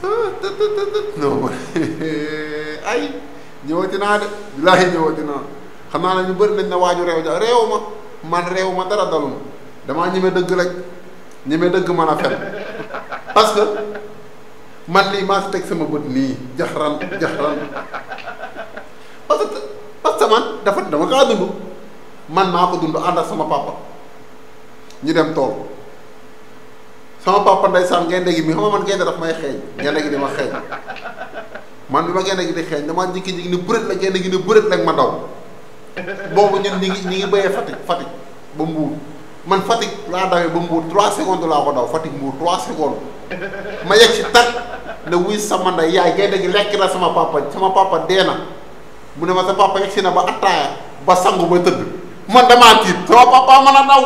non ay ñëwati naa de bilaahi ñëwati naa xam naa ne ñu bëri nañ ne waaju réew ja réew ma man réew ma dara daluma damaa ñeme dëgg rek ñeme dëgg mën a fen parce que man lii maa si teg sama bët nii jaxran parce que man dama kaa dund man maa ko dund ànd ak sama papa ñu dem tool sama papa ndeysaan gaynde gi mi xam nga man gaynde daf may xeeñ gaynde gi di ma xeeñ man bi ma gaynde gi di xeeñ damaa njëkki-njëkki ni bërët la gaynde gi ni bërët rek ma daw boobu ñun ñi ngi béyee Fatick ba Mbuur man Fatick laa dawee ba Mbuur 3 secondes laa ko daw Fatick Mbuur 3 secondes ma yegg si tag ne wuy sama ndey yaay gaynde gi lekk na sama papa dee na mu ne ma sa papa yegg si na ba attaaya ba sangu ba tëdd man damaa tiit sama papa mën a daw